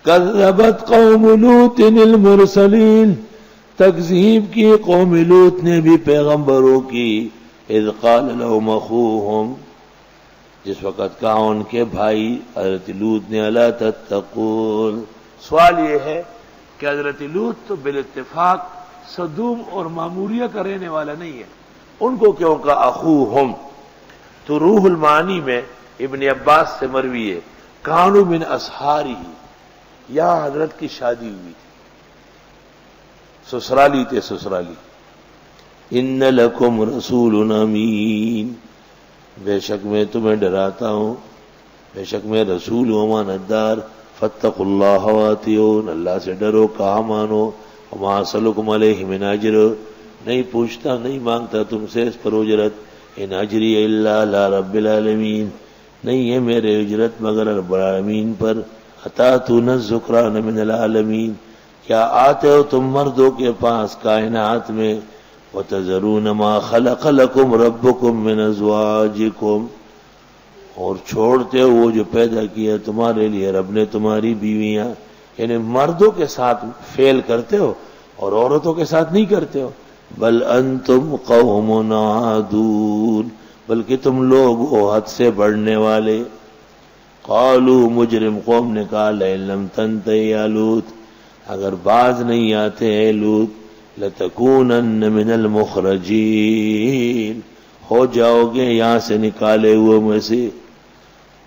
کذبت قوم لوط المرسلین، تکذیب کی قوم لوط نے بھی پیغمبروں کی، اذ قال لهم اخوهم، جس وقت کہا ان کے بھائی حضرت لوط نے، الا تتقون۔ سوال یہ ہے کہ حضرت لوط تو بالاتفاق سدوم اور معموریہ کا رہنے والا نہیں ہے، ان کو کیوں کہا اخوہم؟ تو روح المعانی میں ابن عباس سے مروی ہے، کانوا من اصحارہ، یا حضرت کی شادی ہوئی تھی، سسرالی تھے سسرالی۔ ان لکم رسول امین، بے شک میں تمہیں ڈراتا ہوں، بے شک میں رسول ہوں امانتدار، فاتقوا اللہ واطیعون، اللہ سے ڈرو، کہا مانو، وما اسألکم علیہ من اجر، نہیں پوچھتا نہیں مانگتا تم سے اس پر اجرت، ان اجری الا علی رب العالمین، نہیں ہے میرے اجرت مگر رب العالمین پر، اتاتون الذکران من العالمین، کیا آتے ہو تم مردوں کے پاس کائنات میں، وتذرون ما خلق لكم ربكم من ازواجكم، اور چھوڑتے ہو وہ جو پیدا کیا تمہارے لیے رب نے تمہاری بیویاں، یعنی مردوں کے ساتھ فعل کرتے ہو اور عورتوں کے ساتھ نہیں کرتے ہو، بل انتم قوم عادون، بلکہ تم لوگ وہ حد سے بڑھنے والے۔ قالوا، مجرم قوم نے کہا، لئن لم تنتہ یا لوط، اگر باز نہیں آتے ہیں لوط، لتکونن من المخرجین، ہو جاؤ گے یہاں سے نکالے ہوئے میں سے۔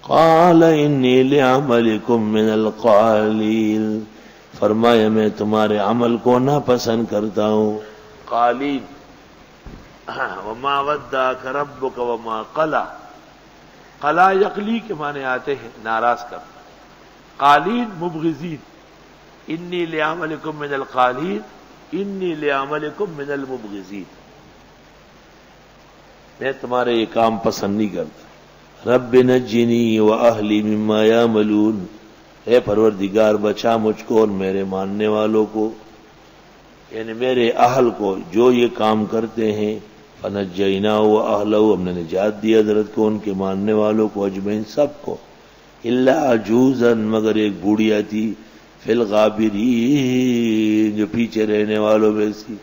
قال انی لعملکم من القالین، فرمایا میں تمہارے عمل کو ناپسند کرتا ہوں۔ قالین، وما ودعک ربک وما قلی، قلا یقلی کے معنی آتے ہیں ناراض کر، قالین مبغضین، انی لعملکم من القالین، انی لعملکم من المبغضین، میں تمہارے یہ کام پسند نہیں کرتا۔ رب نجنی واہلی مما یعملون، اے پروردگار بچا مجھ کو اور میرے ماننے والوں کو، یعنی میرے اہل کو جو یہ کام کرتے ہیں۔ فنجیناہ واہلہ، ہم نے نجات دی حضرت کو ان کے ماننے والوں کو، اجمعین سب کو، الا عجوزا، مگر ایک بوڑھیا تھی، فی الغابرین، جو پیچھے رہنے والوں میں سی،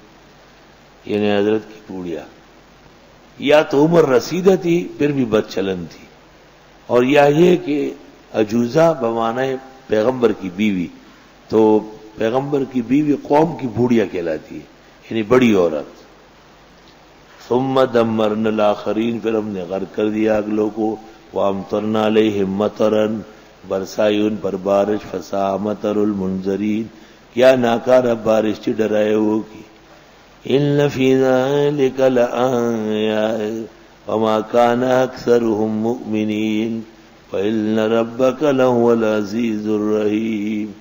یعنی حضرت کی بوڑھیا، یا تو عمر رسیدہ تھی پھر بھی بد چلن تھی، اور یا یہ کہ عجوزہ بمعنی پیغمبر کی بیوی، تو پیغمبر کی بیوی قوم کی بوڑھیا کہلاتی ہے، یعنی بڑی عورت۔ ثم دمرنا الاخرین، پھر ہم نے غرق کر دیا اگلوں کو، وامطرنا علیہم مطرا، برسائی ان پر بارش، فساء مطر المنذرین، کیا ناکارہ بارش چی ڈرائے ہو کی۔ ان فی ذلک لآیات وما کان اکثرهم مؤمنین وان ربک لہو العزیز الرحیم۔